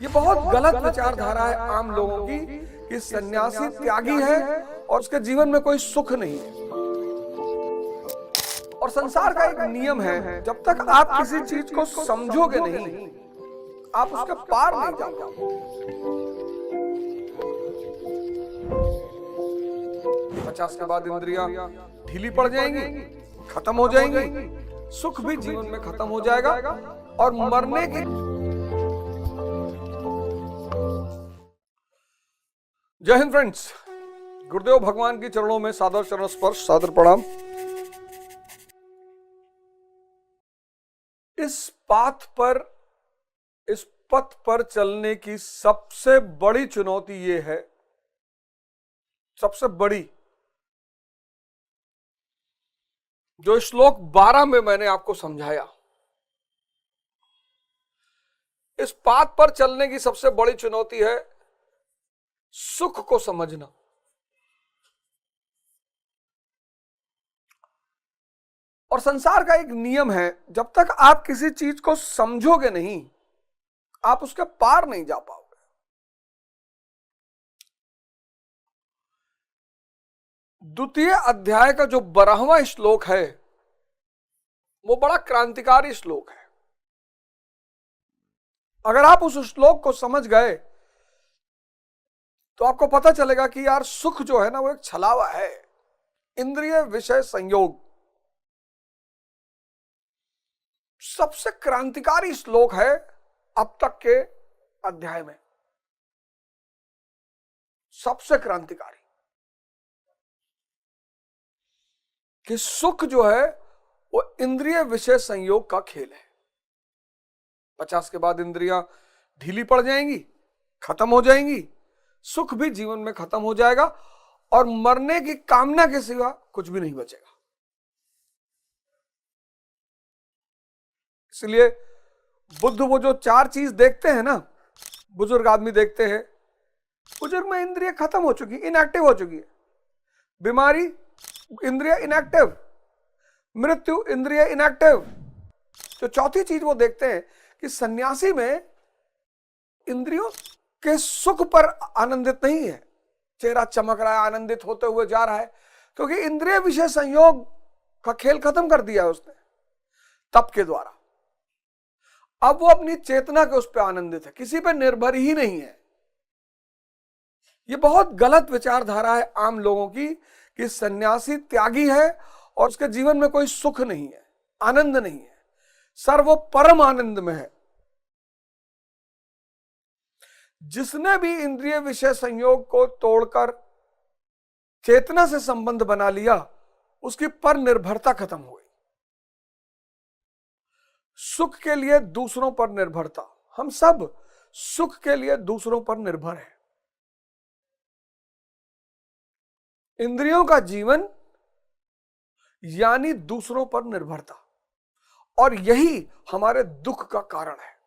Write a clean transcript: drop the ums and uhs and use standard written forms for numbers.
ये बहुत गलत विचारधारा है आम लोगों की कि सन्यासी त्यागी है और उसके जीवन में कोई सुख नहीं है। और संसार का एक नियम है, जब तक आप किसी चीज को समझोगे नहीं, आप उसके पार नहीं जा पाओगे। 50 के बाद इंद्रियां ढीली पड़ जाएंगी, खत्म हो जाएंगी, सुख भी जीवन में खत्म हो जाएगा और मरने की। जय हिंद फ्रेंड्स, गुरुदेव भगवान की चरणों में सादर चरण स्पर्श, सादर प्रणाम। इस पथ पर चलने की सबसे बड़ी चुनौती ये है, सबसे बड़ी, जो श्लोक 12 में मैंने आपको समझाया। इस पाथ पर चलने की सबसे बड़ी चुनौती है सुख को समझना। और संसार का एक नियम है, जब तक आप किसी चीज को समझोगे नहीं, आप उसके पार नहीं जा पाओगे। द्वितीय अध्याय का जो 12वां श्लोक है, वो बड़ा क्रांतिकारी श्लोक है। अगर आप उस श्लोक को समझ गए तो आपको पता चलेगा कि यार सुख जो है ना, वो एक छलावा है। इंद्रिय विषय संयोग सबसे क्रांतिकारी श्लोक है अब तक के अध्याय में, सबसे क्रांतिकारी, कि सुख जो है वो इंद्रिय विषय संयोग का खेल है। 50 के बाद इंद्रियां ढीली पड़ जाएंगी, खत्म हो जाएंगी, सुख भी जीवन में खत्म हो जाएगा और मरने की कामना के सिवा कुछ भी नहीं बचेगा। इसलिए बुद्ध वो जो 4 चीज देखते हैं ना, बुजुर्ग आदमी देखते हैं, बुजुर्ग में इंद्रिय खत्म हो चुकी, इनएक्टिव हो चुकी है। बीमारी, इंद्रिय इनएक्टिव, मृत्यु, इंद्रिय इनएक्टिव। तो चौथी चीज वो देखते हैं कि सन्यासी में इंद्रियों के सुख पर आनंदित नहीं है। चेहरा चमक रहा है, आनंदित होते हुए जा रहा है, क्योंकि इंद्रिय विषय संयोग का खेल खत्म कर दिया है उसने तप के द्वारा। अब वो अपनी चेतना के उस पर आनंदित है, किसी पे निर्भर ही नहीं है। ये बहुत गलत विचारधारा है आम लोगों की कि सन्यासी त्यागी है और उसके जीवन में कोई सुख नहीं है, आनंद नहीं है। सर वो परम आनंद में है। जिसने भी इंद्रिय विषय संयोग को तोड़कर चेतना से संबंध बना लिया, उसकी पर निर्भरता खत्म हो गई। सुख के लिए दूसरों पर निर्भरता, हम सब सुख के लिए दूसरों पर निर्भर हैं। इंद्रियों का जीवन यानी दूसरों पर निर्भरता, और यही हमारे दुख का कारण है।